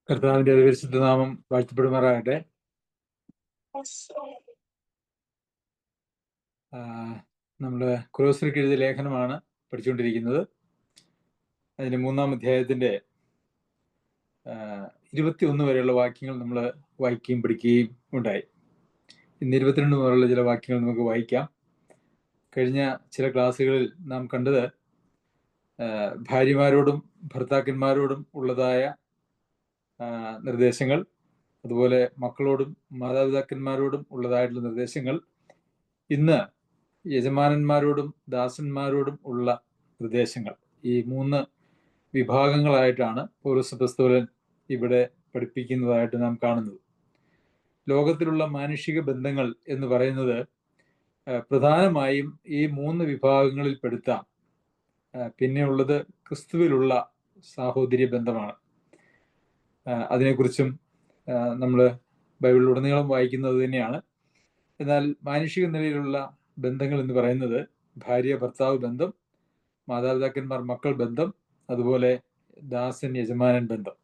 കർത്താവിന്റെ പരിശുദ്ധ നാമം വാഴ്ത്തപ്പെടുമാറാകട്ടെ. നമ്മള് കൊലോസ്യർക്ക് എഴുതിയ ലേഖനമാണ് പഠിച്ചുകൊണ്ടിരിക്കുന്നത്. അതിന്റെ 3-ാം അധ്യായത്തിന്റെ 21 വരെയുള്ള വാക്യങ്ങൾ നമ്മൾ വായിക്കുകയും പഠിക്കുകയും ഉണ്ടായി. ഇന്ന് 22 മുതലുള്ള ചില വാക്യങ്ങൾ നമുക്ക് വായിക്കാം. കഴിഞ്ഞ ചില ക്ലാസ്സുകളിൽ നാം കണ്ടത് ഭാര്യമാരോടും ഭർത്താക്കന്മാരോടും ഉള്ളതായ നിർദ്ദേശങ്ങൾ, അതുപോലെ മക്കളോടും മാതാപിതാക്കന്മാരോടും ഉള്ളതായിട്ടുള്ള നിർദ്ദേശങ്ങൾ, ഇന്ന് യജമാനന്മാരോടും ദാസന്മാരോടും ഉള്ള നിർദ്ദേശങ്ങൾ, ഈ 3 വിഭാഗങ്ങളായിട്ടാണ് പൗലോസ് അപ്പോസ്തലൻ ഇവിടെ പഠിപ്പിക്കുന്നതായിട്ട് നാം കാണുന്നത്. ലോകത്തിലുള്ള മാനുഷിക ബന്ധങ്ങൾ എന്ന് പറയുന്നത് പ്രധാനമായും ഈ 3 വിഭാഗങ്ങളിൽ പെടുത്താം. പിന്നെയുള്ളത് ക്രിസ്തുവിലുള്ള സാഹോദര്യ ബന്ധമാണ്. അതിനെക്കുറിച്ചും നമ്മൾ ബൈബിളിലുടനീളം വായിക്കുന്നത് തന്നെയാണ്. എന്നാൽ മാനുഷിക നിലയിലുള്ള ബന്ധങ്ങൾ എന്ന് പറയുന്നത് ഭാര്യ ഭർത്താവ് ബന്ധം, മാതാപിതാക്കന്മാർ മക്കൾ ബന്ധം, അതുപോലെ ദാസൻ യജമാനൻ ബന്ധം.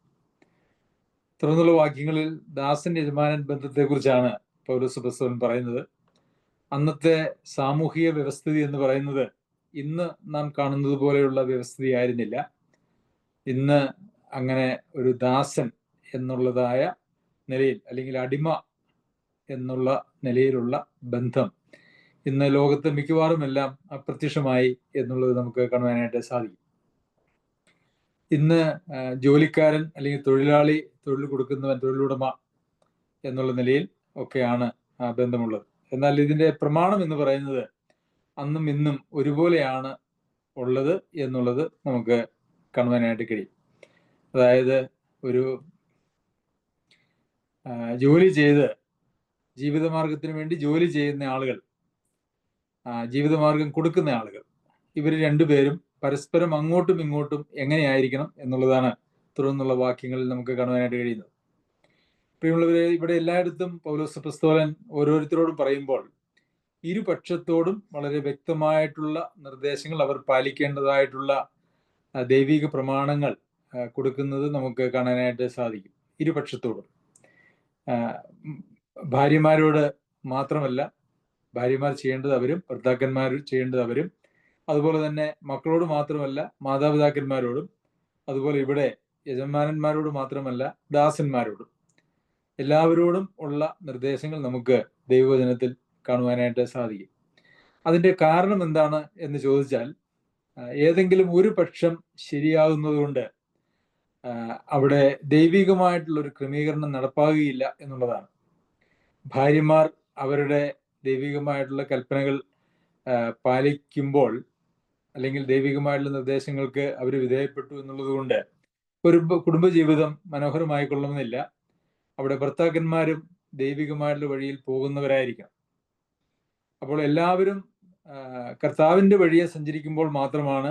തുടർന്നുള്ള വാക്യങ്ങളിൽ ദാസൻ യജമാനൻ ബന്ധത്തെക്കുറിച്ചാണ് പൗലോസ് അപ്പോസ്തലൻ പറയുന്നത്. അന്നത്തെ സാമൂഹിക വ്യവസ്ഥിതി എന്ന് പറയുന്നത് ഇന്ന് നാം കാണുന്നത് പോലെയുള്ള വ്യവസ്ഥിതി ആയിരുന്നില്ല. ഇന്ന് അങ്ങനെ ഒരു ദാസൻ എന്നുള്ളതായ നിലയിൽ, അല്ലെങ്കിൽ അടിമ എന്നുള്ള നിലയിലുള്ള ബന്ധം ഇന്ന് ലോകത്ത് മിക്കവാറും എല്ലാം അപ്രത്യക്ഷമായി എന്നുള്ളത് നമുക്ക് കാണുവാനായിട്ട് സാധിക്കും. ഇന്ന് ജോലിക്കാരൻ അല്ലെങ്കിൽ തൊഴിലാളി, തൊഴിൽ കൊടുക്കുന്നവൻ, തൊഴിലുടമ എന്നുള്ള നിലയിൽ ഒക്കെയാണ് ആ ബന്ധമുള്ളത്. എന്നാൽ ഇതിന്റെ പ്രമാണം എന്ന് പറയുന്നത് അന്നും ഇന്നും ഒരുപോലെയാണ് ഉള്ളത് എന്നുള്ളത് നമുക്ക് കാണുവാനായിട്ട് കഴിയും. അതായത് ഒരു ജോലി ചെയ്ത് ജീവിതമാർഗത്തിന് വേണ്ടി ജോലി ചെയ്യുന്ന ആളുകൾ, ജീവിതമാർഗം കൊടുക്കുന്ന ആളുകൾ, ഇവർ രണ്ടുപേരും പരസ്പരം അങ്ങോട്ടും ഇങ്ങോട്ടും എങ്ങനെയായിരിക്കണം എന്നുള്ളതാണ് തുടർന്നുള്ള വാക്യങ്ങളിൽ നമുക്ക് കാണുവാനായിട്ട് കഴിയുന്നത്. പ്രിയമുള്ളവരെ, ഇവിടെ എല്ലായിടത്തും പൗലോസ് അപ്പോസ്തലൻ ഓരോരുത്തരോടും പറയുമ്പോൾ ഇരുപക്ഷത്തോടും വളരെ വ്യക്തമായിട്ടുള്ള നിർദ്ദേശങ്ങൾ, അവർ പാലിക്കേണ്ടതായിട്ടുള്ള ദൈവിക പ്രമാണങ്ങൾ കൊടുക്കുന്നത് നമുക്ക് കാണാനായിട്ട് സാധിക്കും. ഇരുപക്ഷത്തോടും, ഭാര്യമാരോട് മാത്രമല്ല, ഭാര്യമാർ ചെയ്യേണ്ടത് അവരും ഭർത്താക്കന്മാർ ചെയ്യേണ്ടത് അവരും, അതുപോലെ തന്നെ മക്കളോട് മാത്രമല്ല മാതാപിതാക്കന്മാരോടും, അതുപോലെ ഇവിടെ യജമാനന്മാരോട് മാത്രമല്ല ദാസന്മാരോടും, എല്ലാവരോടും ഉള്ള നിർദ്ദേശങ്ങൾ നമുക്ക് ദൈവവചനത്തിൽ കാണുവാനായിട്ട് സാധിക്കും. അതിന്റെ കാരണം എന്താണ് എന്ന് ചോദിച്ചാൽ, ഏതെങ്കിലും ഒരു പക്ഷം ശരിയാകുന്നത് കൊണ്ട് അവിടെ ദൈവികമായിട്ടുള്ള ഒരു ക്രമീകരണം നടപ്പാകുകയില്ല എന്നുള്ളതാണ്. ഭാര്യമാർ അവരുടെ ദൈവികമായിട്ടുള്ള കൽപ്പനകൾ പാലിക്കുമ്പോൾ, അല്ലെങ്കിൽ ദൈവികമായിട്ടുള്ള നിർദ്ദേശങ്ങൾക്ക് അവർ വിധേയപ്പെട്ടു എന്നുള്ളത് കൊണ്ട് ഒരു കുടുംബജീവിതം മനോഹരമായി കൊള്ളണമെന്നില്ല. അവിടെ ഭർത്താക്കന്മാരും ദൈവികമായിട്ടുള്ള വഴിയിൽ പോകുന്നവരായിരിക്കണം. അപ്പോൾ എല്ലാവരും കർത്താവിന്റെ വഴിയെ സഞ്ചരിക്കുമ്പോൾ മാത്രമാണ്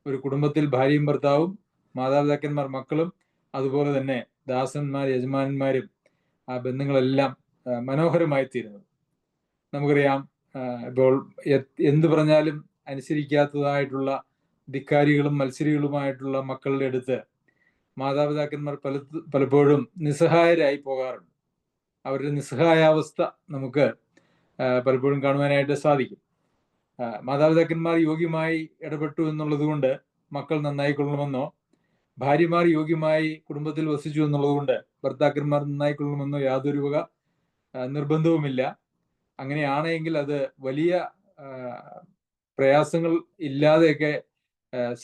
ഒരു കുടുംബത്തിൽ ഭാര്യയും ഭർത്താവും, മാതാപിതാക്കന്മാർ മക്കളും, അതുപോലെ തന്നെ ദാസന്മാർ യജമാനന്മാരും, ആ ബന്ധങ്ങളെല്ലാം മനോഹരമായി തീരുന്നത്. നമുക്കറിയാം, ഇപ്പോൾ എന്ത് പറഞ്ഞാലും അനുസരിക്കാത്തതായിട്ടുള്ള ധിക്കാരികളും മത്സരികളുമായിട്ടുള്ള മക്കളുടെ അടുത്ത് മാതാപിതാക്കന്മാർ പലപ്പോഴും നിസ്സഹായരായി പോകാറുണ്ട്. അവരുടെ നിസ്സഹായാവസ്ഥ നമുക്ക് പലപ്പോഴും കാണുവാനായിട്ട് സാധിക്കും. മാതാപിതാക്കന്മാർ യോഗ്യമായി ഇടപെട്ടു എന്നുള്ളത് കൊണ്ട് മക്കൾ നന്നായിക്കൊള്ളണമെന്നോ, ഭാര്യമാർ യോഗ്യമായി കുടുംബത്തിൽ വസിച്ചു എന്നുള്ളത് കൊണ്ട് ഭർത്താക്കന്മാർ നന്നായിക്കൊള്ളണമെന്നോ യാതൊരു വക നിർബന്ധവുമില്ല. അങ്ങനെയാണെങ്കിൽ അത് വലിയ പ്രയാസങ്ങൾ ഇല്ലാതെയൊക്കെ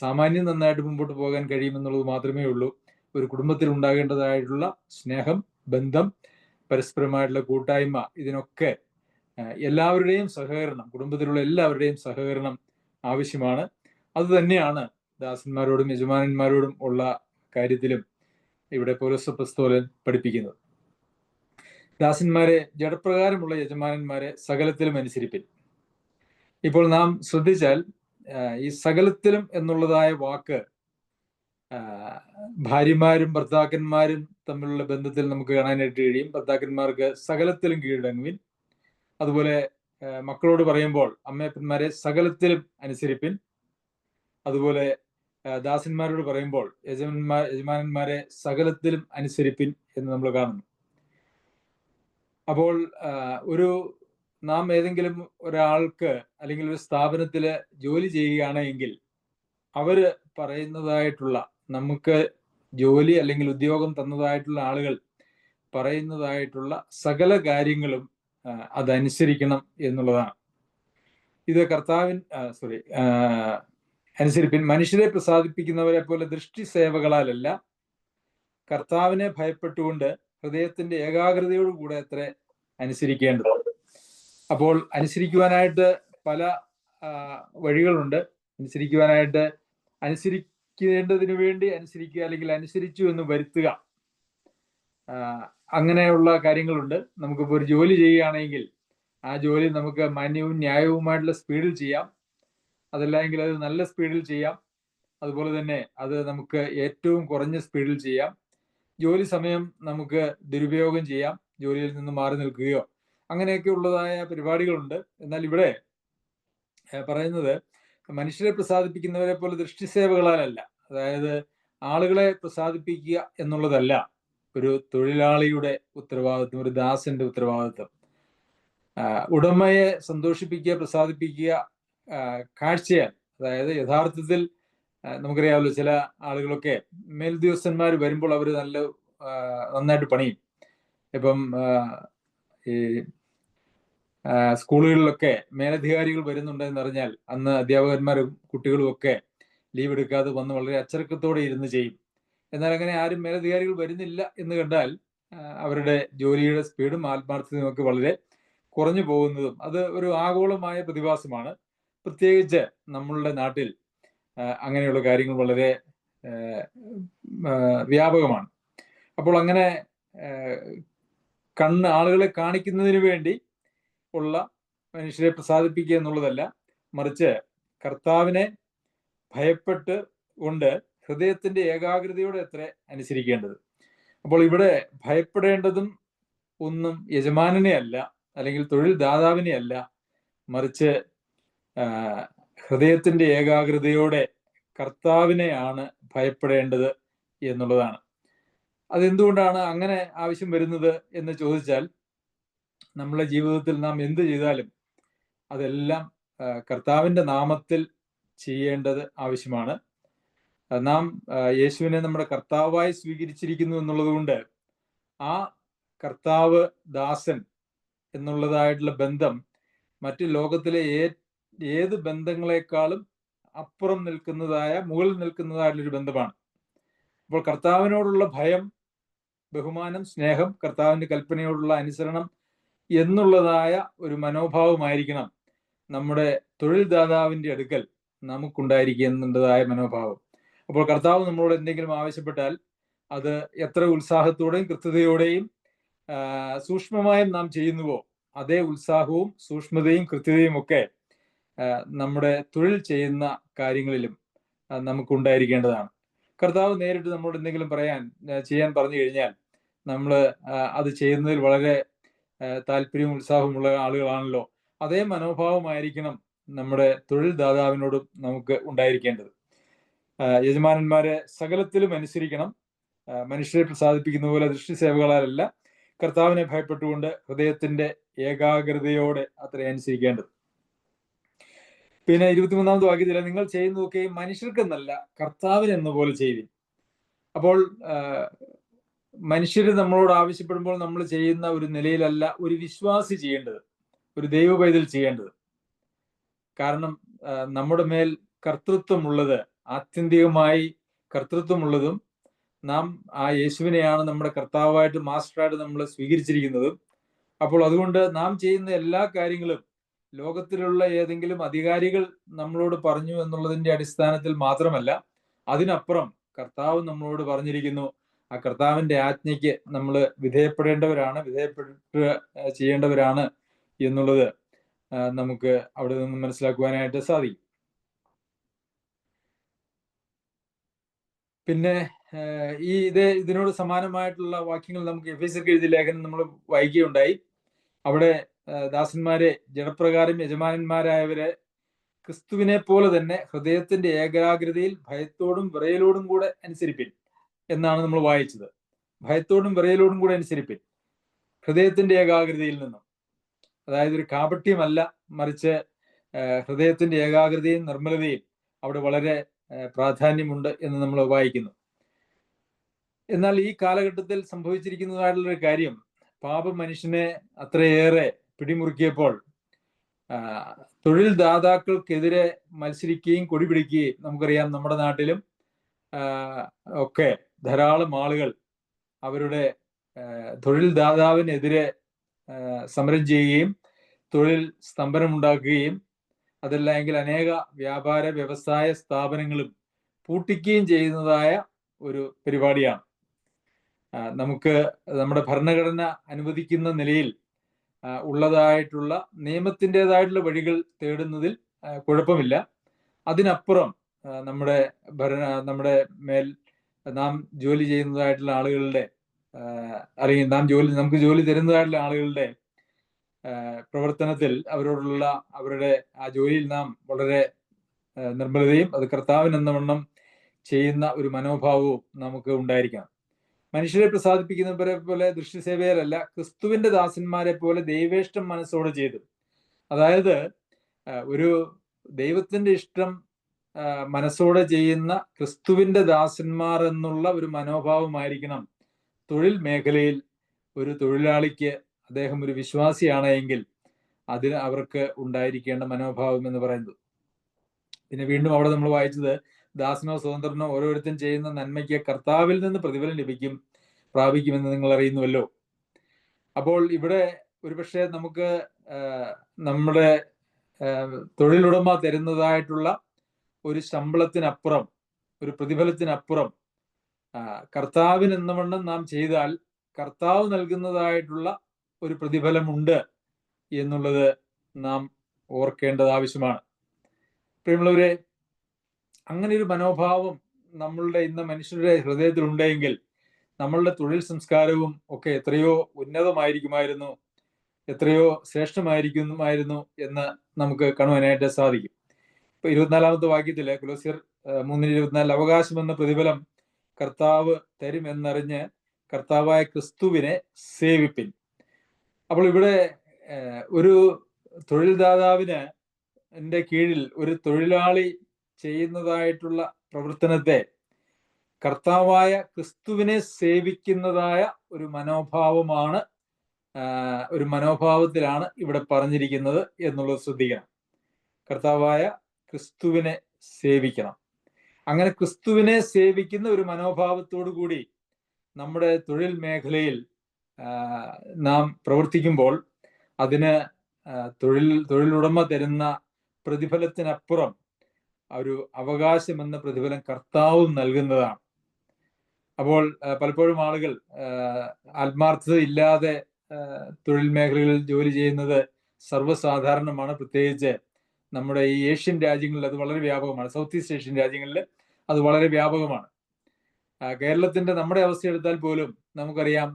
സാമാന്യം നന്നായിട്ട് മുമ്പോട്ട് പോകാൻ കഴിയുമെന്നുള്ളത് മാത്രമേ ഉള്ളൂ. ഒരു കുടുംബത്തിൽ ഉണ്ടാകേണ്ടതായിട്ടുള്ള സ്നേഹം, ബന്ധം, പരസ്പരമായിട്ടുള്ള കൂട്ടായ്മ, ഇതിനൊക്കെ എല്ലാവരുടെയും സഹകരണം, കുടുംബത്തിലുള്ള എല്ലാവരുടെയും സഹകരണം ആവശ്യമാണ്. അത് തന്നെയാണ് ദാസന്മാരോടും യജമാനന്മാരോടും ഉള്ള കാര്യത്തിലും ഇവിടെ പൗലോസ് അപ്പോസ്തലൻ പഠിപ്പിക്കുന്നത്. ദാസന്മാരെ ജഡപ്രകാരമുള്ള യജമാനന്മാരെ സകലത്തിലും അനുസരിപ്പിൻ. ഇപ്പോൾ നാം ശ്രദ്ധിച്ചാൽ ഈ സകലത്തിലും എന്നുള്ളതായ വാക്ക് ഭാര്യമാരും ഭർത്താക്കന്മാരും തമ്മിലുള്ള ബന്ധത്തിൽ നമുക്ക് കാണാനായിട്ട് കഴിയും. ഭർത്താക്കന്മാർക്ക് സകലത്തിലും കീഴടങ്ങുവിൻ. അതുപോലെ മക്കളോട് പറയുമ്പോൾ അമ്മയപ്പന്മാരെ സകലത്തിലും അനുസരിപ്പിൻ. അതുപോലെ ദാസന്മാരോട് പറയുമ്പോൾ യജമാനന്മാരെ സകലത്തിലും അനുസരിപ്പിൻ എന്ന് നമ്മൾ കാണുന്നു. അപ്പോൾ നാം ഏതെങ്കിലും ഒരാൾക്ക് അല്ലെങ്കിൽ ഒരു സ്ഥാപനത്തില് ജോലി ചെയ്യുകയാണെങ്കിൽ അവര് പറയുന്നതായിട്ടുള്ള, നമുക്ക് ജോലി അല്ലെങ്കിൽ ഉദ്യോഗം തന്നതായിട്ടുള്ള ആളുകൾ പറയുന്നതായിട്ടുള്ള സകല കാര്യങ്ങളും അതനുസരിക്കണം എന്നുള്ളതാണ്. ഇത് അനുസരിപ്പിൻ. മനുഷ്യരെ പ്രസാദിപ്പിക്കുന്നവരെ പോലെ ദൃഷ്ടി സേവകളാലല്ല, കർത്താവിനെ ഭയപ്പെട്ടുകൊണ്ട് ഹൃദയത്തിന്റെ ഏകാഗ്രതയോടുകൂടെ അത്ര അനുസരിക്കേണ്ടത്. അപ്പോൾ അനുസരിക്കുവാനായിട്ട് പല വഴികളുണ്ട്. അനുസരിക്കേണ്ടതിനു വേണ്ടി അനുസരിക്കുക, അല്ലെങ്കിൽ അനുസരിച്ചു എന്ന് വരുത്തുക, അങ്ങനെയുള്ള കാര്യങ്ങളുണ്ട്. നമുക്കിപ്പോൾ ഒരു ജോലി ചെയ്യുകയാണെങ്കിൽ ആ ജോലി നമുക്ക് മാന്യവും ന്യായവുമായിട്ടുള്ള സ്പീഡിൽ ചെയ്യാം, അതല്ലെങ്കിൽ അത് നല്ല സ്പീഡിൽ ചെയ്യാം. അതുപോലെ തന്നെ അത് നമുക്ക് ഏറ്റവും കുറഞ്ഞ സ്പീഡിൽ ചെയ്യാം. ജോലി സമയം നമുക്ക് ദുരുപയോഗം ചെയ്യാം, ജോലിയിൽ നിന്ന് മാറി നിൽക്കുകയോ അങ്ങനെയൊക്കെ ഉള്ളതായ പരിപാടികളുണ്ട്. എന്നാൽ ഇവിടെ പറയുന്നത് മനുഷ്യരെ പ്രസാദിപ്പിക്കുന്നവരെ പോലെ ദൃഷ്ടിസേവകളാലല്ല, അതായത് ആളുകളെ പ്രസാദിപ്പിക്കുക എന്നുള്ളതല്ല ഒരു തൊഴിലാളിയുടെ ഉത്തരവാദിത്വം, ഒരു ദാസന്റെ ഉത്തരവാദിത്വം. ഉടമയെ സന്തോഷിപ്പിക്കുക, പ്രസാദിപ്പിക്കുക കാഴ്ചയാൽ. അതായത് യഥാർത്ഥത്തിൽ നമുക്കറിയാമല്ലോ, ചില ആളുകളൊക്കെ മേലുദ്യോഗസ്ഥന്മാർ വരുമ്പോൾ അവർ നന്നായിട്ട് പണിയും. ഇപ്പം ഈ സ്കൂളുകളിലൊക്കെ മേലധികാരികൾ വരുന്നുണ്ടെന്ന് അറിഞ്ഞാൽ അന്ന് അധ്യാപകന്മാരും കുട്ടികളും ഒക്കെ ലീവ് എടുക്കാതെ വന്ന് വളരെ അച്ചടക്കത്തോടെ ഇരുന്ന് ചെയ്യും. എന്നാൽ അങ്ങനെ ആരും മേലധികാരികൾ വരുന്നില്ല എന്ന് കണ്ടാൽ അവരുടെ ജോലിയുടെ സ്പീഡും ആത്മാർത്ഥതയും ഒക്കെ വളരെ കുറഞ്ഞു പോകുന്നതും അത് ഒരു ആഗോളമായ പ്രതിഭാസമാണ്. പ്രത്യേകിച്ച് നമ്മളുടെ നാട്ടിൽ അങ്ങനെയുള്ള കാര്യങ്ങൾ വളരെ വ്യാപകമാണ്. അപ്പോൾ അങ്ങനെ ആളുകളെ കാണിക്കുന്നതിന് വേണ്ടി ഉള്ള മനുഷ്യരെ പ്രസാദിപ്പിക്കുക എന്നുള്ളതല്ല, മറിച്ച് കർത്താവിനെ ഭയപ്പെട്ട് കൊണ്ട് ഹൃദയത്തിന്റെ ഏകാഗ്രതയോടെ അത്ര അനുസരിക്കേണ്ടത്. അപ്പോൾ ഇവിടെ ഭയപ്പെടേണ്ടതും ഒന്നും യജമാനനെ അല്ല, അല്ലെങ്കിൽ തൊഴിൽ ദാതാവിനെ അല്ല, മറിച്ച് ഹൃദയത്തിന്റെ ഏകാഗ്രതയോടെ കർത്താവിനെയാണ് ഭയപ്പെടേണ്ടത് എന്നുള്ളതാണ്. അതെന്തുകൊണ്ടാണ് അങ്ങനെ ആവശ്യം വരുന്നത് എന്ന് ചോദിച്ചാൽ, നമ്മളെ ജീവിതത്തിൽ നാം എന്ത് ചെയ്താലും അതെല്ലാം കർത്താവിന്റെ നാമത്തിൽ ചെയ്യേണ്ടത് ആവശ്യമാണ്. നാം യേശുവിനെ നമ്മുടെ കർത്താവായി സ്വീകരിച്ചിരിക്കുന്നു എന്നുള്ളത് കൊണ്ട് ആ കർത്താവ് ദാസൻ എന്നുള്ളതായിട്ടുള്ള ബന്ധം മറ്റു ലോകത്തിലെ ഏത് ബന്ധങ്ങളെക്കാളും അപ്പുറം മുകളിൽ നിൽക്കുന്നതായിട്ടുള്ളൊരു ബന്ധമാണ്. അപ്പോൾ കർത്താവിനോടുള്ള ഭയം, ബഹുമാനം, സ്നേഹം, കർത്താവിന്റെ കൽപ്പനയോടുള്ള അനുസരണം എന്നുള്ളതായ ഒരു മനോഭാവമായിരിക്കണം നമ്മുടെ തൊഴിൽ ദാതാവിന്റെ അടുക്കൽ നമുക്കുണ്ടായിരിക്കേണ്ടതായ മനോഭാവം. അപ്പോൾ കർത്താവ് നമ്മളോട് എന്തെങ്കിലും ആവശ്യപ്പെട്ടാൽ അത് എത്ര ഉത്സാഹത്തോടെയും കൃത്യതയോടെയും സൂക്ഷ്മമായും നാം ചെയ്യുന്നുവോ അതേ ഉത്സാഹവും സൂക്ഷ്മതയും കൃത്യതയും ഒക്കെ നമ്മുടെ തൊഴിൽ ചെയ്യുന്ന കാര്യങ്ങളിലും നമുക്കുണ്ടായിരിക്കേണ്ടതാണ്. കർത്താവ് നേരിട്ട് നമ്മളോട് എന്തെങ്കിലും ചെയ്യാൻ പറഞ്ഞു കഴിഞ്ഞാൽ നമ്മൾ അത് ചെയ്യുന്നതിൽ വളരെ താല്പര്യവും ഉത്സാഹമുള്ള ആളുകളാണല്ലോ. അതേ മനോഭാവമായിരിക്കണം നമ്മുടെ തൊഴിൽ ദാതാവിനോടും നമുക്ക് ഉണ്ടായിരിക്കേണ്ടത്. യജമാനന്മാരെ സകലത്തിലും അനുസരിക്കണം. മനുഷ്യരെ പ്രസാദിപ്പിക്കുന്ന പോലെ ദൃഷ്ടിസേവകളാലല്ല, കർത്താവിനെ ഭയപ്പെട്ടുകൊണ്ട് ഹൃദയത്തിന്റെ ഏകാഗ്രതയോടെ അത്ര അനുസരിക്കേണ്ടത്. പിന്നെ 23-ാമത്തെ വാക്യത്തിൽ നിങ്ങൾ ചെയ്യുന്നതൊക്കെ മനുഷ്യർക്കെന്നല്ല കർത്താവിന് എന്ന പോലെ ചെയ്യും. അപ്പോൾ മനുഷ്യർ നമ്മളോട് ആവശ്യപ്പെടുമ്പോൾ നമ്മൾ ചെയ്യുന്ന ഒരു നിലയിലല്ല ഒരു വിശ്വാസി ചെയ്യേണ്ടത്, ഒരു ദൈവ പൈതൽ ചെയ്യേണ്ടത്. കാരണം നമ്മുടെ മേൽ കർത്തൃത്വമുള്ളത്, ആത്യന്തികമായി കർത്തൃത്വമുള്ളതും നാം ആ യേശുവിനെയാണ് നമ്മുടെ കർത്താവായിട്ട് മാസ്റ്ററായിട്ട് നമ്മൾ സ്വീകരിച്ചിരിക്കുന്നതും. അപ്പോൾ അതുകൊണ്ട് നാം ചെയ്യുന്ന എല്ലാ കാര്യങ്ങളും ലോകത്തിലുള്ള ഏതെങ്കിലും അധികാരികൾ നമ്മളോട് പറഞ്ഞു എന്നുള്ളതിന്റെ അടിസ്ഥാനത്തിൽ മാത്രമല്ല, അതിനപ്പുറം കർത്താവ് നമ്മളോട് പറഞ്ഞിരിക്കുന്നു. ആ കർത്താവിന്റെ ആജ്ഞയ്ക്ക് നമ്മൾ വിധേയപ്പെട്ട് ചെയ്യേണ്ടവരാണ് എന്നുള്ളത് നമുക്ക് അവിടെ നിന്ന് മനസ്സിലാക്കുവാനായിട്ട് സാധിക്കും. പിന്നെ ഇതിനോട് സമാനമായിട്ടുള്ള വാക്യങ്ങൾ നമുക്ക് എഫേസ്യർക്ക് എഴുതിയ ലേഖനം നമ്മൾ വായിക്കുകയുണ്ടായി. അവിടെ ദാസന്മാരെ ജഡപ്രകാരം യജമാനന്മാരായവരെ ക്രിസ്തുവിനെ പോലെ തന്നെ ഹൃദയത്തിന്റെ ഏകാഗ്രതയിൽ ഭയത്തോടും വിറയലോടും കൂടെ അനുസരിപ്പിൻ എന്നാണ് നമ്മൾ വായിച്ചത്. ഭയത്തോടും വിറയലോടും കൂടെ അനുസരിപ്പിൻ, ഹൃദയത്തിന്റെ ഏകാഗ്രതയിൽ നിന്നും. അതായത് ഒരു കാപട്യമല്ല, മറിച്ച് ഹൃദയത്തിന്റെ ഏകാഗ്രതയും നിർമ്മലതയും അവിടെ വളരെ പ്രാധാന്യമുണ്ട് എന്ന് നമ്മൾ വായിക്കുന്നു. എന്നാൽ ഈ കാലഘട്ടത്തിൽ സംഭവിച്ചിരിക്കുന്നതായിട്ടുള്ളൊരു കാര്യം, പാപം മനുഷ്യനെ അത്രയേറെ പിടിമുറുക്കിയപ്പോൾ തൊഴിൽ ദാതാക്കൾക്കെതിരെ മത്സരിക്കുകയും കൊടിപിടിക്കുകയും, നമുക്കറിയാം നമ്മുടെ നാട്ടിലും ഒക്കെ ധാരാളം ആളുകൾ അവരുടെ തൊഴിൽ ദാതാവിനെതിരെ സമരം ചെയ്യുകയും തൊഴിൽ സ്തംഭനമുണ്ടാക്കുകയും അതല്ലെങ്കിൽ അനേക വ്യാപാര വ്യവസായ സ്ഥാപനങ്ങളും പൂട്ടിക്കുകയും ചെയ്യുന്നതായ ഒരു പരിപാടിയാണ്. നമുക്ക് നമ്മുടെ ഭരണഘടന അനുവദിക്കുന്ന നിലയിൽ ഉള്ളതായിട്ടുള്ള നിയമത്തിൻ്റെതായിട്ടുള്ള വഴികൾ തേടുന്നതിൽ കുഴപ്പമില്ല. അതിനപ്പുറം നമ്മുടെ മേൽ നാം ജോലി ചെയ്യുന്നതായിട്ടുള്ള ആളുകളുടെ അല്ലെങ്കിൽ നമുക്ക് ജോലി തരുന്നതായിട്ടുള്ള ആളുകളുടെ പ്രവർത്തനത്തിൽ അവരോടുള്ള അവരുടെ ആ ജോലിയിൽ നാം വളരെ നിർമ്മലതയും അത് കർത്താവിനെന്നവണ്ണം ചെയ്യുന്ന ഒരു മനോഭാവവും നമുക്ക് ഉണ്ടായിരിക്കണം. മനുഷ്യരെ പ്രസാദിപ്പിക്കുന്നവരെ പോലെ ദൃശ്യസേവയരല്ല, ക്രിസ്തുവിന്റെ ദാസന്മാരെ പോലെ ദൈവേഷ്ടം മനസ്സോടെ ചെയ്തു. അതായത് ഒരു ദൈവത്തിന്റെ ഇഷ്ടം മനസ്സോടെ ചെയ്യുന്ന ക്രിസ്തുവിന്റെ ദാസന്മാർ എന്നുള്ള ഒരു മനോഭാവമായിരിക്കണം തൊഴിൽ മേഖലയിൽ ഒരു തൊഴിലാളിക്ക്, അദ്ദേഹം ഒരു വിശ്വാസിയാണ് എങ്കിൽ അതിന് അവർക്ക് ഉണ്ടായിരിക്കേണ്ട മനോഭാവം എന്ന് പറയുന്നത്. പിന്നെ വീണ്ടും അവിടെ നമ്മൾ വായിച്ചത്, ദാസനോ സ്വതന്ത്രനോ ഓരോരുത്തരും ചെയ്യുന്ന നന്മയ്ക്ക് കർത്താവിൽ നിന്ന് പ്രതിഫലം പ്രാപിക്കുമെന്ന് നിങ്ങൾ അറിയുന്നുവല്ലോ. അപ്പോൾ ഇവിടെ ഒരുപക്ഷെ നമുക്ക് നമ്മുടെ തൊഴിലുടമ തരുന്നതായിട്ടുള്ള ഒരു ശമ്പളത്തിനപ്പുറം, ഒരു പ്രതിഫലത്തിനപ്പുറം കർത്താവിനെന്നവണ്ണം നാം ചെയ്താൽ കർത്താവ് നൽകുന്നതായിട്ടുള്ള ഒരു പ്രതിഫലമുണ്ട് എന്നുള്ളത് നാം ഓർക്കേണ്ടത് ആവശ്യമാണ്. പ്രിയമുള്ളവരെ, അങ്ങനെ ഒരു മനോഭാവം നമ്മളുടെ ഇന്ന് മനുഷ്യരുടെ ഹൃദയത്തിൽ ഉണ്ടെങ്കിൽ നമ്മളുടെ തൊഴിൽ സംസ്കാരവും ഒക്കെ എത്രയോ ഉന്നതമായിരിക്കുമായിരുന്നു, എത്രയോ ശ്രേഷ്ഠമായിരിക്കുമായിരുന്നു എന്ന് നമുക്ക് കാണുവാനായിട്ട് സാധിക്കും. ഇപ്പൊ 24-ാമത്തെ വാക്യത്തില് കൊലോസ്യർ 3:24 അവകാശം എന്ന പ്രതിഫലം കർത്താവ് തരുമെന്നറിഞ്ഞ് കർത്താവായ ക്രിസ്തുവിനെ സേവിപ്പിൻ. അപ്പോൾ ഇവിടെ ഒരു തൊഴിൽദാതാവിന് എൻ്റെ കീഴിൽ ഒരു തൊഴിലാളി ചെയ്യുന്നതായിട്ടുള്ള പ്രവർത്തനത്തെ കർത്താവായ ക്രിസ്തുവിനെ സേവിക്കുന്നതായ ഒരു മനോഭാവത്തിലാണ് ഇവിടെ പറഞ്ഞിരിക്കുന്നത് എന്നുള്ളത് ശ്രദ്ധിക്കണം. കർത്താവായ ക്രിസ്തുവിനെ സേവിക്കണം. അങ്ങനെ ക്രിസ്തുവിനെ സേവിക്കുന്ന ഒരു മനോഭാവത്തോടു കൂടി നമ്മുടെ തൊഴിൽ മേഖലയിൽ നാം പ്രവർത്തിക്കുമ്പോൾ അതിന് തൊഴിലുടമ തരുന്ന പ്രതിഫലത്തിനപ്പുറം ഒരു അവകാശം എന്ന പ്രതിഫലം കർത്താവും നൽകുന്നതാണ്. അപ്പോൾ പലപ്പോഴും ആളുകൾ ആത്മാർത്ഥത ഇല്ലാതെ തൊഴിൽ മേഖലകളിൽ ജോലി ചെയ്യുന്നത് സർവ്വസാധാരണമാണ്. പ്രത്യേകിച്ച് നമ്മുടെ ഈ ഏഷ്യൻ രാജ്യങ്ങളിൽ അത് വളരെ വ്യാപകമാണ്. സൗത്ത് ഈസ്റ്റ് ഏഷ്യൻ രാജ്യങ്ങളിൽ അത് വളരെ വ്യാപകമാണ്. കേരളത്തിന്റെ നമ്മുടെ അവസ്ഥ എടുത്താൽ പോലും നമുക്കറിയാം,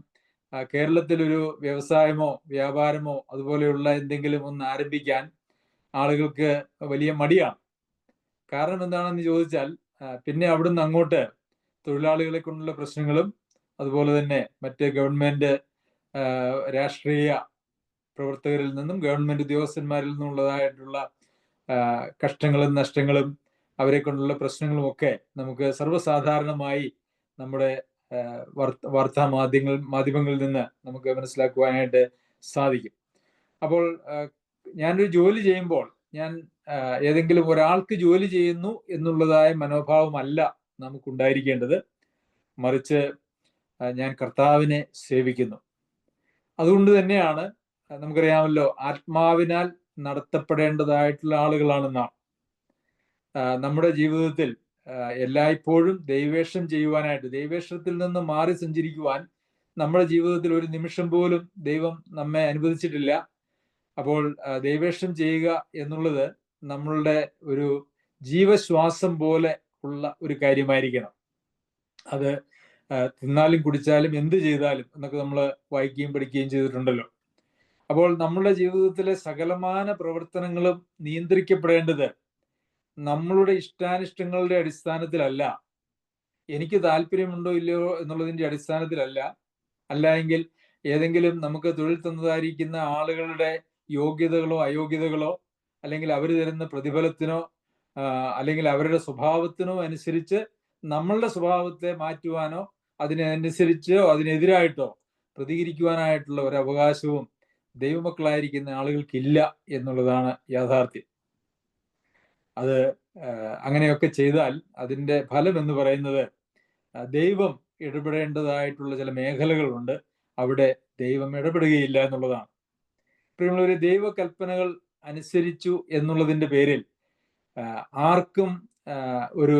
കേരളത്തിൽ ഒരു വ്യവസായമോ വ്യാപാരമോ അതുപോലെയുള്ള എന്തെങ്കിലും ഒന്ന് ആരംഭിക്കാൻ ആളുകൾക്ക് വലിയ മടിയാണ്. കാരണം എന്താണെന്ന് ചോദിച്ചാൽ, പിന്നെ അവിടുന്ന് അങ്ങോട്ട് തൊഴിലാളികളെ കൊണ്ടുള്ള പ്രശ്നങ്ങളും അതുപോലെ തന്നെ മറ്റ് ഗവൺമെന്റ് രാഷ്ട്രീയ പ്രവർത്തകരിൽ നിന്നും ഗവൺമെന്റ് ഉദ്യോഗസ്ഥന്മാരിൽ നിന്നുള്ളതായിട്ടുള്ള കഷ്ടങ്ങളും നഷ്ടങ്ങളും അവരെ കൊണ്ടുള്ള പ്രശ്നങ്ങളും ഒക്കെ നമുക്ക് സർവ്വസാധാരണമായി നമ്മുടെ വാർത്താ മാധ്യമങ്ങളിൽ നിന്ന് നമുക്ക് മനസ്സിലാക്കുവാനായിട്ട് സാധിക്കും. അപ്പോൾ ഞാനൊരു ജോലി ചെയ്യുമ്പോൾ ഞാൻ ഏതെങ്കിലും ഒരാൾക്ക് ജോലി ചെയ്യുന്നു എന്നുള്ളതായ മനോഭാവമല്ല നമുക്കുണ്ടായിരിക്കേണ്ടത്, മറിച്ച് ഞാൻ കർത്താവിനെ സേവിക്കുന്നു. അതുകൊണ്ട് തന്നെയാണ് നമുക്കറിയാമല്ലോ, ആത്മാവിനാൽ നടത്തപ്പെടേണ്ടതായിട്ടുള്ള ആളുകളാണ് നാം. നമ്മുടെ ജീവിതത്തിൽ എല്ലായ്പ്പോഴും ദൈവേഷം ചെയ്യുവാനായിട്ട്, ദൈവേഷത്തിൽ നിന്ന് മാറി സഞ്ചരിക്കുവാൻ നമ്മുടെ ജീവിതത്തിൽ ഒരു നിമിഷം പോലും ദൈവം നമ്മെ അനുവദിച്ചിട്ടില്ല. അപ്പോൾ ദൈവേഷം ചെയ്യുക എന്നുള്ളത് നമ്മളുടെ ഒരു ജീവശ്വാസം പോലെ ഉള്ള ഒരു കാര്യമായിരിക്കണം. അത് തിന്നാലും കുടിച്ചാലും എന്ത് ചെയ്താലും എന്നൊക്കെ നമ്മൾ വായിക്കുകയും പഠിക്കുകയും ചെയ്തിട്ടുണ്ടല്ലോ. അപ്പോൾ നമ്മുടെ ജീവിതത്തിലെ സകലമാന പ്രവർത്തനങ്ങളും നിയന്ത്രിക്കപ്പെടേണ്ടത് നമ്മളുടെ ഇഷ്ടാനിഷ്ടങ്ങളുടെ അടിസ്ഥാനത്തിലല്ല, എനിക്ക് താല്പര്യമുണ്ടോ ഇല്ലയോ എന്നുള്ളതിന്റെ അടിസ്ഥാനത്തിലല്ല, അല്ല എങ്കിൽ ഏതെങ്കിലും നമുക്ക് തൊഴിൽ തന്നതായിരിക്കുന്ന ആളുകളുടെ യോഗ്യതകളോ അയോഗ്യതകളോ, അല്ലെങ്കിൽ അവർ തരുന്ന പ്രതിഫലത്തിനോ അല്ലെങ്കിൽ അവരുടെ സ്വഭാവത്തിനോ അനുസരിച്ച് നമ്മളുടെ സ്വഭാവത്തെ മാറ്റുവാനോ അതിനനുസരിച്ചോ അതിനെതിരായിട്ടോ പ്രതികരിക്കുവാനായിട്ടുള്ള ഒരു അവകാശവും ദൈവമക്കളായിരിക്കുന്ന ആളുകൾക്കില്ല എന്നുള്ളതാണ് യാഥാർത്ഥ്യം. അത് അങ്ങനെയൊക്കെ ചെയ്താൽ അതിൻ്റെ ഫലം എന്ന് പറയുന്നത് ദൈവം ഇടപെടേണ്ടതായിട്ടുള്ള ചില മേഖലകളുണ്ട്, അവിടെ ദൈവം ഇടപെടുകയില്ല എന്നുള്ളതാണ്. പ്രിയമുള്ളവരെ, ദൈവകൽപ്പനകൾ അനുസരിച്ചു എന്നുള്ളതിൻ്റെ പേരിൽ ആർക്കും ഒരു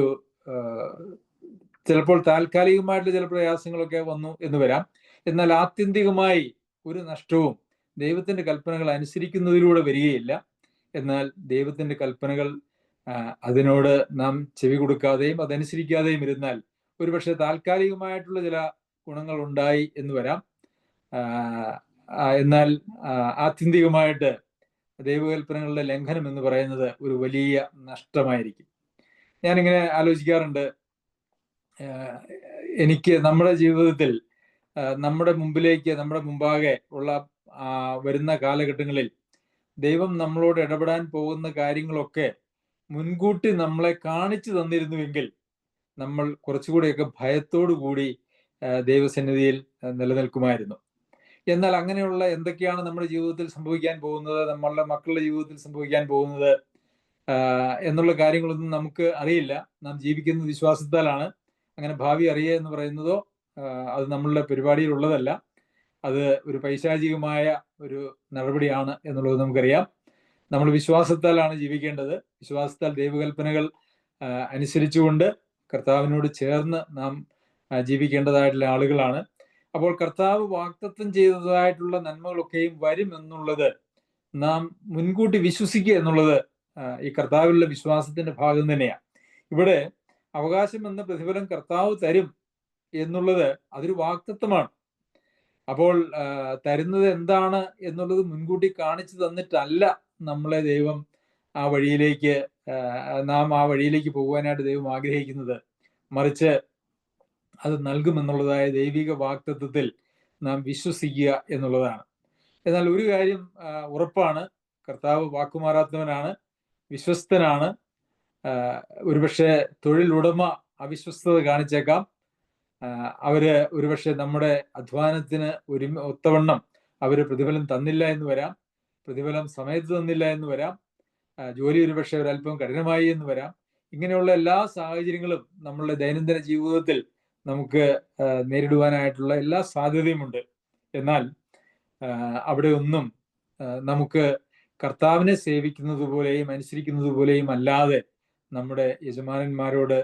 ചിലപ്പോൾ താൽക്കാലികമായിട്ട് ചില പ്രയാസങ്ങളൊക്കെ വന്നു എന്ന് വരാം. എന്നാൽ ആത്യന്തികമായി ഒരു നഷ്ടവും ദൈവത്തിന്റെ കൽപ്പനകൾ അനുസരിക്കുന്നതിലൂടെ വരികയില്ല. എന്നാൽ ദൈവത്തിന്റെ കൽപ്പനകൾ അതിനോട് നാം ചെവി കൊടുക്കാതെയും അതനുസരിക്കാതെയും ഇരുന്നാൽ ഒരുപക്ഷെ താൽക്കാലികമായിട്ടുള്ള ചില ഗുണങ്ങൾ ഉണ്ടായി എന്ന് വരാം. എന്നാൽ ആത്യന്തികമായിട്ട് ദൈവകൽപ്പനകളുടെ ലംഘനം എന്ന് പറയുന്നത് ഒരു വലിയ നഷ്ടമായിരിക്കും. ഞാനിങ്ങനെ ആലോചിക്കാറുണ്ട്, എനിക്ക് നമ്മുടെ ജീവിതത്തിൽ നമ്മുടെ മുമ്പാകെ ഉള്ള വരുന്ന കാലഘട്ടങ്ങളിൽ ദൈവം നമ്മളോട് ഇടപെടാൻ പോകുന്ന കാര്യങ്ങളൊക്കെ മുൻകൂട്ടി നമ്മളെ കാണിച്ചു തന്നിരുന്നുവെങ്കിൽ നമ്മൾ കുറച്ചുകൂടിയൊക്കെ ഭയത്തോടു കൂടി ദൈവസന്നിധിയിൽ നിലനിൽക്കുമായിരുന്നു. എന്നാൽ അങ്ങനെയുള്ള എന്തൊക്കെയാണ് നമ്മുടെ ജീവിതത്തിൽ സംഭവിക്കാൻ പോകുന്നത്, നമ്മളുടെ മക്കളുടെ ജീവിതത്തിൽ സംഭവിക്കാൻ പോകുന്നത് എന്നുള്ള കാര്യങ്ങളൊന്നും നമുക്ക് അറിയില്ല. നാം ജീവിക്കുന്ന വിശ്വാസത്താലാണ്. അങ്ങനെ ഭാവി അറിയുക എന്ന് പറയുന്നതോ അത് നമ്മളുടെ പരിപാടിയിലുള്ളതല്ല. അത് ഒരു പൈശാചികമായ ഒരു നടപടിയാണ് എന്നുള്ളത് നമുക്കറിയാം. നമ്മൾ വിശ്വാസത്താലാണ് ജീവിക്കേണ്ടത്. വിശ്വാസത്താൽ ദൈവകൽപ്പനകൾ അനുസരിച്ചുകൊണ്ട് കർത്താവിനോട് ചേർന്ന് നാം ജീവിക്കേണ്ടതായിട്ടുള്ള ആളുകളാണ്. അപ്പോൾ കർത്താവ് വാഗ്ദത്തം ചെയ്തതായിട്ടുള്ള നന്മകളൊക്കെയും വരും എന്നുള്ളത് നാം മുൻകൂട്ടി വിശ്വസിക്കുക എന്നുള്ളത് ഈ കർത്താവിലുള്ള വിശ്വാസത്തിന്റെ ഭാഗം തന്നെയാണ്. ഇവിടെ അവകാശം എന്ന പ്രതിഫലം കർത്താവ് തരും എന്നുള്ളത് അതൊരു വാഗ്ദത്തമാണ്. അപ്പോൾ തരുന്നത് എന്താണ് എന്നുള്ളത് മുൻകൂട്ടി കാണിച്ചു തന്നിട്ടല്ല നമ്മളെ ദൈവം ആ വഴിയിലേക്ക് നാം ആ വഴിയിലേക്ക് പോകുവാനായിട്ട് ദൈവം ആഗ്രഹിക്കുന്നത്. മറിച്ച് അത് നൽകുമെന്നുള്ളതായ ദൈവിക വാഗ്ദത്തത്തിൽ നാം വിശ്വസിക്കുക എന്നുള്ളതാണ്. എന്നാൽ ഒരു കാര്യം ഉറപ്പാണ്, കർത്താവ് വാക്കുമാറാത്തവനാണ്, വിശ്വസ്തനാണ്. ഒരുപക്ഷെ തൊഴിലുടമ അവിശ്വസ്തത കാണിച്ചേക്കാം. അവര് ഒരുപക്ഷെ നമ്മുടെ അധ്വാനത്തിന് ഒത്തവണ്ണം അവര് പ്രതിഫലം തന്നില്ല എന്ന് വരാം, പ്രതിഫലം സമയത്ത് തന്നില്ല എന്ന് വരാം, ജോലി ഒരുപക്ഷെ ഒരല്പം കഠിനമായി എന്ന് വരാം. ഇങ്ങനെയുള്ള എല്ലാ സാഹചര്യങ്ങളും നമ്മളുടെ ദൈനംദിന ജീവിതത്തിൽ നമുക്ക് നേരിടുവാനായിട്ടുള്ള എല്ലാ സാധ്യതയുമുണ്ട്. എന്നാൽ അവിടെ ഒന്നും നമുക്ക് കർത്താവിനെ സേവിക്കുന്നത് പോലെയും അനുസരിക്കുന്നത് പോലെയും അല്ലാതെ നമ്മുടെ യജമാനന്മാരോട്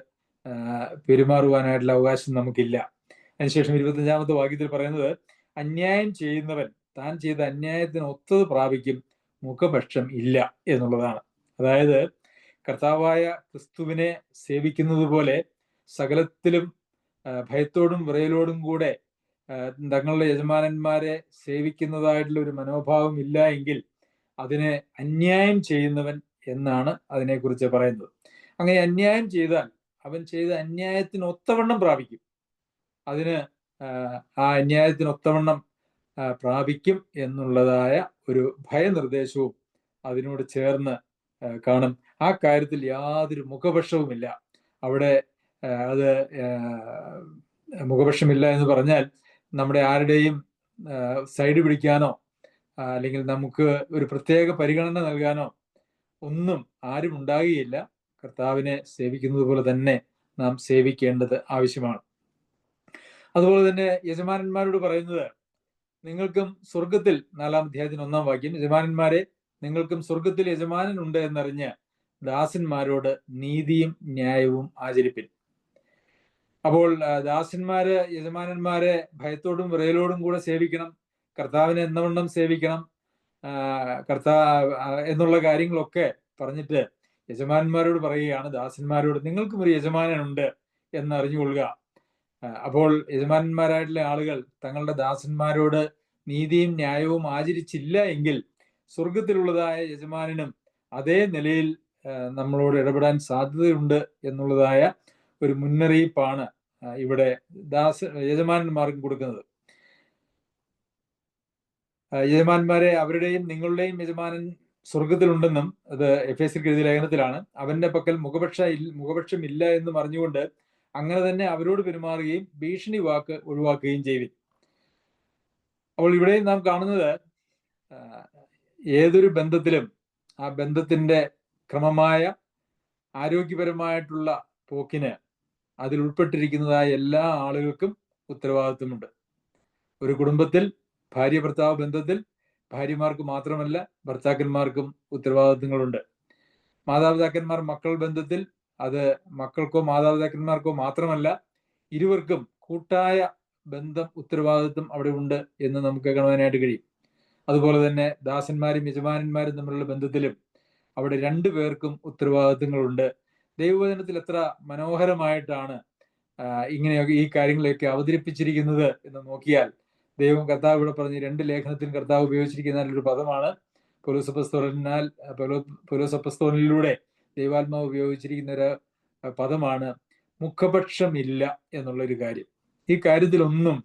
പെരുമാറുവാനായിട്ടുള്ള അവകാശം നമുക്കില്ല. അതിനുശേഷം 25-ാമത്തെ വാക്യത്തിൽ പറയുന്നത്, അന്യായം ചെയ്യുന്നവൻ താൻ ചെയ്ത അന്യായത്തിന് ഒത്തത് പ്രാപിക്കും, മുഖപക്ഷം ഇല്ല എന്നുള്ളതാണ്. അതായത് കർത്താവായ ക്രിസ്തുവിനെ സേവിക്കുന്നത് പോലെ സകലത്തിലും ഭയത്തോടും വിറയലോടും കൂടെ തങ്ങളുടെ യജമാനന്മാരെ സേവിക്കുന്നതായിട്ടുള്ള ഒരു മനോഭാവം ഇല്ല എങ്കിൽ അതിനെ അന്യായം ചെയ്യുന്നവൻ എന്നാണ് അതിനെക്കുറിച്ച് പറയുന്നത്. അങ്ങനെ അന്യായം ചെയ്താൽ അവൻ ചെയ്ത അന്യായത്തിന് ഒത്തവണ്ണം പ്രാപിക്കും. അതിന് ആ അന്യായത്തിന് ഒത്തവണ്ണം പ്രാപിക്കും എന്നുള്ളതായ ഒരു ഭയനിർദ്ദേശവും അതിനോട് ചേർന്ന് കാണും. ആ കാര്യത്തിൽ യാതൊരു മുഖപക്ഷവുമില്ല. അവിടെ അത് മുഖപക്ഷമില്ല എന്ന് പറഞ്ഞാൽ നമ്മുടെ ആരുടെയും സൈഡ് പിടിക്കാനോ അല്ലെങ്കിൽ നമുക്ക് ഒരു പ്രത്യേക പരിഗണന നൽകാനോ ഒന്നും ആരും ഉണ്ടാകുകയില്ല. കർത്താവിനെ സേവിക്കുന്നത് പോലെ തന്നെ നാം സേവിക്കേണ്ടത് ആവശ്യമാണ്. അതുപോലെ തന്നെ യജമാനന്മാരോട് പറയുന്നത്, നിങ്ങൾക്കും സ്വർഗത്തിൽ, 4-ാം അധ്യായത്തിന് 1-ാം വാക്യം, യജമാനന്മാരെ നിങ്ങൾക്കും സ്വർഗത്തിൽ യജമാനനുണ്ട് എന്നറിഞ്ഞ് ദാസന്മാരോട് നീതിയും ന്യായവും ആചരിപ്പിൻ. അപ്പോൾ ദാസന്മാര് യജമാനന്മാരെ ഭയത്തോടും വിറയലോടും കൂടെ സേവിക്കണം, കർത്താവിനെ എന്നവണ്ണം സേവിക്കണം, എന്നുള്ള കാര്യങ്ങളൊക്കെ പറഞ്ഞിട്ട് യജമാനന്മാരോട് പറയുകയാണ്, ദാസന്മാരോട് നിങ്ങൾക്കും ഒരു യജമാനനുണ്ട് എന്നറിഞ്ഞുകൊള്ളുക. അപ്പോൾ യജമാനന്മാരായിട്ടുള്ള ആളുകൾ തങ്ങളുടെ ദാസന്മാരോട് നീതിയും ന്യായവും ആചരിച്ചില്ല എങ്കിൽ സ്വർഗത്തിലുള്ളതായ യജമാനനും അതേ നിലയിൽ നമ്മളോട് ഇടപെടാൻ സാധ്യതയുണ്ട് എന്നുള്ളതായ ഒരു മുന്നറിയിപ്പാണ് ഇവിടെ യജമാനന്മാർക്ക് കൊടുക്കുന്നത്. യജമാന്മാരെ, അവരുടെയും നിങ്ങളുടെയും യജമാനൻ സ്വർഗത്തിലുണ്ടെന്നും അത് എഫേസ്യർക്ക് എഴുതിയ ലേഖനത്തിലാണ്. അവന്റെ പക്കൽ മുഖപക്ഷമില്ല എന്ന് പറഞ്ഞുകൊണ്ട് അങ്ങനെ തന്നെ അവരോട് പെരുമാറുകയും ഭീഷണി വാക്ക് ഒഴിവാക്കുകയും ചെയ്യും. അപ്പോൾ ഇവിടെയും നാം കാണുന്നത് ഏതൊരു ബന്ധത്തിലും ആ ബന്ധത്തിന്റെ ക്രമമായ ആരോഗ്യപരമായിട്ടുള്ള പോക്കിന് അതിൽ ഉൾപ്പെട്ടിരിക്കുന്നതായ എല്ലാ ആളുകൾക്കും ഉത്തരവാദിത്വമുണ്ട്. ഒരു കുടുംബത്തിൽ ഭാര്യ ഭർത്താവ് ബന്ധത്തിൽ ഭാര്യമാർക്ക് മാത്രമല്ല ഭർത്താക്കന്മാർക്കും ഉത്തരവാദിത്വങ്ങളുണ്ട്. മാതാപിതാക്കന്മാർ മക്കൾ ബന്ധത്തിൽ അത് മക്കൾക്കോ മാതാപിതാക്കന്മാർക്കോ മാത്രമല്ല, ഇരുവർക്കും കൂട്ടായ ബന്ധം ഉത്തരവാദിത്വം അവിടെ ഉണ്ട് എന്ന് നമുക്ക് കാണുവാനായിട്ട് കഴിയും. അതുപോലെ തന്നെ ദാസന്മാരും യജമാനന്മാരും തമ്മിലുള്ള ബന്ധത്തിലും അവിടെ രണ്ടു പേർക്കും ഉത്തരവാദിത്വങ്ങളുണ്ട്. ദൈവവചനത്തിൽ എത്ര മനോഹരമായിട്ടാണ് ഇങ്ങനെയൊക്കെ ഈ കാര്യങ്ങളെയൊക്കെ അവതരിപ്പിച്ചിരിക്കുന്നത് എന്ന് നോക്കിയാൽ, കർത്താവ് ഇവിടെ പറഞ്ഞ് 2 ലേഖനത്തിൽ കർത്താവ് ഉപയോഗിച്ചിരിക്കുന്ന ഒരു പദമാണ് പൗലോസപ്പസ്തോലനിലൂടെ ദൈവാത്മാവ് ഉപയോഗിച്ചിരിക്കുന്ന ഒരു പദമാണ് മുഖപക്ഷമില്ല എന്നുള്ളൊരു കാര്യം. ഈ കാര്യത്തിലൊന്നും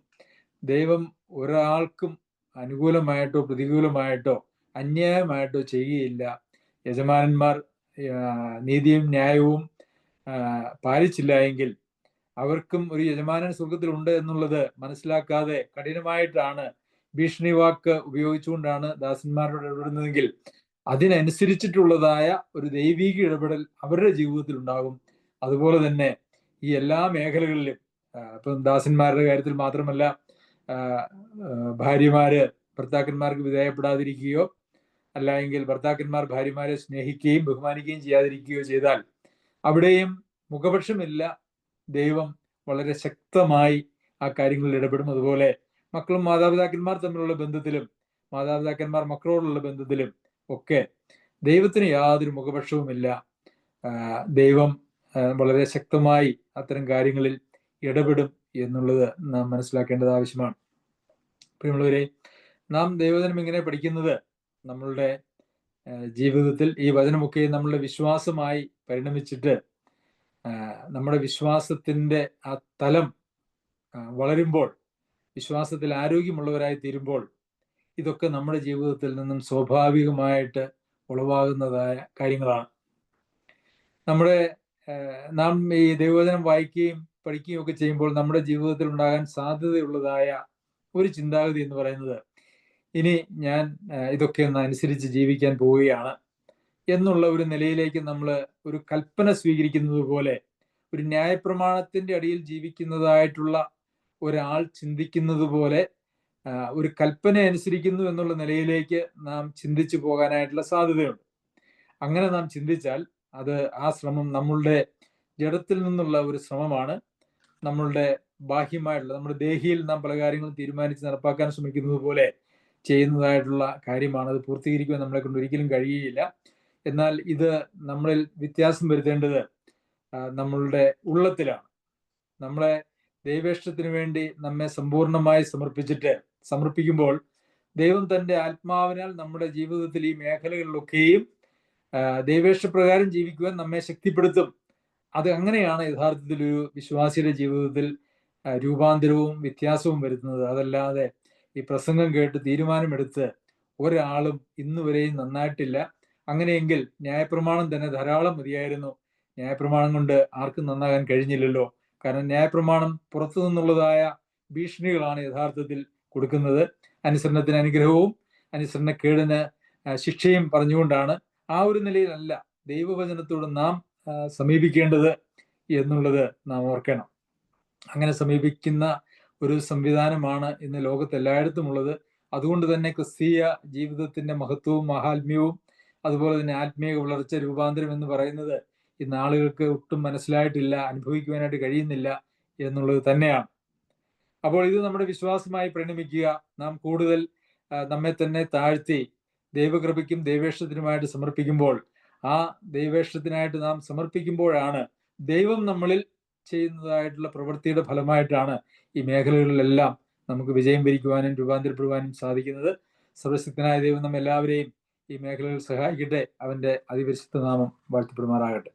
ദൈവം ഒരാൾക്കും അനുകൂലമായിട്ടോ പ്രതികൂലമായിട്ടോ അന്യായമായിട്ടോ ചെയ്യുകയില്ല. യജമാനന്മാർ നീതിയും ന്യായവും പാലിച്ചില്ല എങ്കിൽ അവർക്കും ഒരു യജമാനൻ സ്വർഗത്തിലുണ്ട് എന്നുള്ളത് മനസ്സിലാക്കാതെ കഠിനമായിട്ടാണ് ഭീഷണി വാക്ക് ഉപയോഗിച്ചുകൊണ്ടാണ് ദാസന്മാരോട് ഇടപെടുന്നതെങ്കിൽ അതിനനുസരിച്ചിട്ടുള്ളതായ ഒരു ദൈവിക ഇടപെടൽ അവരുടെ ജീവിതത്തിൽ ഉണ്ടാകും. അതുപോലെ തന്നെ ഈ എല്ലാ മേഖലകളിലും ഇപ്പം ദാസന്മാരുടെ കാര്യത്തിൽ മാത്രമല്ല, ഭാര്യമാര് ഭർത്താക്കന്മാർക്ക് വിധേയപ്പെടാതിരിക്കുകയോ അല്ലെങ്കിൽ ഭർത്താക്കന്മാർ ഭാര്യമാരെ സ്നേഹിക്കുകയും ബഹുമാനിക്കുകയും ചെയ്യാതിരിക്കുകയോ ചെയ്താൽ അവിടെയും മുഖപക്ഷമില്ല. ദൈവം വളരെ ശക്തമായി ആ കാര്യങ്ങളിൽ ഇടപെടും. അതുപോലെ മക്കളും മാതാപിതാക്കന്മാർ തമ്മിലുള്ള ബന്ധത്തിലും മാതാപിതാക്കന്മാർ മക്കളോടുള്ള ബന്ധത്തിലും ഒക്കെ ദൈവത്തിന് യാതൊരു മുഖപക്ഷവുമില്ല. ദൈവം വളരെ ശക്തമായി അത്തരം കാര്യങ്ങളിൽ ഇടപെടും എന്നുള്ളത് നാം മനസ്സിലാക്കേണ്ടത് ആവശ്യമാണ്. പ്രിയമുള്ളവരെ, നാം ദൈവവചനം ഇങ്ങനെ പഠിക്കുന്നത് നമ്മളുടെ ജീവിതത്തിൽ ഈ വചനമൊക്കെ നമ്മളുടെ വിശ്വാസമായി പരിണമിച്ചിട്ട് നമ്മുടെ വിശ്വാസത്തിൻ്റെ ആ തലം വളരുമ്പോൾ, വിശ്വാസത്തിൽ ആരോഗ്യമുള്ളവരായി തീരുമ്പോൾ ഇതൊക്കെ നമ്മുടെ ജീവിതത്തിൽ നിന്നും സ്വാഭാവികമായിട്ട് ഉളവാകുന്നതായ കാര്യങ്ങളാണ്. നാം ഈ ദൈവവചനം വായിക്കുകയും പഠിക്കുകയും ഒക്കെ ചെയ്യുമ്പോൾ നമ്മുടെ ജീവിതത്തിൽ ഉണ്ടാകാൻ സാധ്യതയുള്ളതായ ഒരു ചിന്താഗതി എന്ന് പറയുന്നത്, ഇനി ഞാൻ ഇതൊക്കെ ഒന്ന് അനുസരിച്ച് ജീവിക്കാൻ പോവുകയാണ് എന്നുള്ള ഒരു നിലയിലേക്ക് നമ്മൾ ഒരു കൽപ്പന സ്വീകരിക്കുന്നത് പോലെ, ഒരു ന്യായപ്രമാണത്തിന്റെ അടിയിൽ ജീവിക്കുന്നതായിട്ടുള്ള ഒരാൾ ചിന്തിക്കുന്നത് പോലെ ഒരു കൽപ്പന അനുസരിക്കുന്നു എന്നുള്ള നിലയിലേക്ക് നാം ചിന്തിച്ചു പോകാനായിട്ടുള്ള സാധ്യതയുണ്ട്. അങ്ങനെ നാം ചിന്തിച്ചാൽ ആ ശ്രമം നമ്മളുടെ ജഡത്തിൽ നിന്നുള്ള ഒരു ശ്രമമാണ്. നമ്മളുടെ ബാഹ്യമായിട്ടുള്ള നമ്മുടെ ദേഹിയിൽ നാം പല കാര്യങ്ങളും തീരുമാനിച്ച് നടപ്പാക്കാൻ ശ്രമിക്കുന്നത് പോലെ ചെയ്യുന്നതായിട്ടുള്ള കാര്യമാണ്. അത് പൂർത്തീകരിക്കുവാൻ നമ്മളെ കൊണ്ട് ഒരിക്കലും കഴിയുകയില്ല. എന്നാൽ ഇത് നമ്മളിൽ വ്യത്യാസം വരുത്തേണ്ടത് നമ്മളുടെ ഉള്ളത്തിലാണ്. നമ്മളെ ദൈവേഷ്ടത്തിന് വേണ്ടി നമ്മെ സമ്പൂർണമായി സമർപ്പിക്കുമ്പോൾ ദൈവം തൻ്റെ ആത്മാവിനാൽ നമ്മുടെ ജീവിതത്തിൽ ഈ മേഖലകളിലൊക്കെയും ദൈവേഷ്ടപ്രകാരം ജീവിക്കുവാൻ നമ്മെ ശക്തിപ്പെടുത്തും. അത് അങ്ങനെയാണ് യഥാർത്ഥത്തിൽ ഒരു വിശ്വാസിയുടെ ജീവിതത്തിൽ രൂപാന്തരവും വ്യത്യാസവും വരുത്തുന്നത്. അതല്ലാതെ ഈ പ്രസംഗം കേട്ട് തീരുമാനമെടുത്ത് ഒരാളും ഇന്നുവരെയും നന്നായിട്ടില്ല. അങ്ങനെയെങ്കിൽ ന്യായപ്രമാണം തന്നെ ധാരാളം മതിയായിരുന്നു. ന്യായപ്രമാണം കൊണ്ട് ആർക്കും നന്നാകാൻ കഴിഞ്ഞില്ലല്ലോ. കാരണം ന്യായപ്രമാണം പുറത്തു നിന്നുള്ളതായ ഭീഷണികളാണ് യഥാർത്ഥത്തിൽ കൊടുക്കുന്നത്. അനുസരണത്തിന് അനുഗ്രഹവും അനുസരണക്കേടിന് ശിക്ഷയും പറഞ്ഞുകൊണ്ടാണ്. ആ ഒരു നിലയിലല്ല ദൈവവചനത്തോട് നാം സമീപിക്കേണ്ടത് എന്നുള്ളത് നാം ഓർക്കണം. അങ്ങനെ സമീപിക്കുന്ന ഒരു സംവിധാനമാണ് ഇന്ന് ലോകത്തെല്ലായിടത്തും ഉള്ളത്. അതുകൊണ്ട് തന്നെ ക്രിസ്തീയ ജീവിതത്തിന്റെ മഹത്വവും മഹാത്മ്യവും അതുപോലെ തന്നെ ആത്മീയ വളർച്ച, രൂപാന്തരം എന്ന് പറയുന്നത് ഇന്ന് ആളുകൾക്ക് ഒട്ടും മനസ്സിലായിട്ടില്ല, അനുഭവിക്കുവാനായിട്ട് കഴിയുന്നില്ല എന്നുള്ളത് തന്നെയാണ്. അപ്പോൾ ഇത് നമ്മുടെ വിശ്വാസമായി പരിണമിക്കുക. നാം കൂടുതൽ നമ്മെ തന്നെ താഴ്ത്തി ദൈവകൃപയ്ക്കും ദൈവേഷ്ടത്തിനുമായിട്ട് സമർപ്പിക്കുമ്പോൾ, ആ ദൈവേഷ്ടത്തിനായിട്ട് നാം സമർപ്പിക്കുമ്പോഴാണ് ദൈവം നമ്മളിൽ ചെയ്യുന്നതായിട്ടുള്ള പ്രവൃത്തിയുടെ ഫലമായിട്ടാണ് ഈ മേഖലകളിലെല്ലാം നമുക്ക് വിജയം വരിക്കുവാനും രൂപാന്തരപ്പെടുവാനും സാധിക്കുന്നത്. സർവശക്തനായ ദൈവം നമ്മെല്ലാവരെയും ഈ മേഖലയിൽ സഹായിക്കട്ടെ. അവന്റെ അതിപരിശുദ്ധ നാമം വാഴ്ത്തപ്പെടുമാറാകട്ടെ.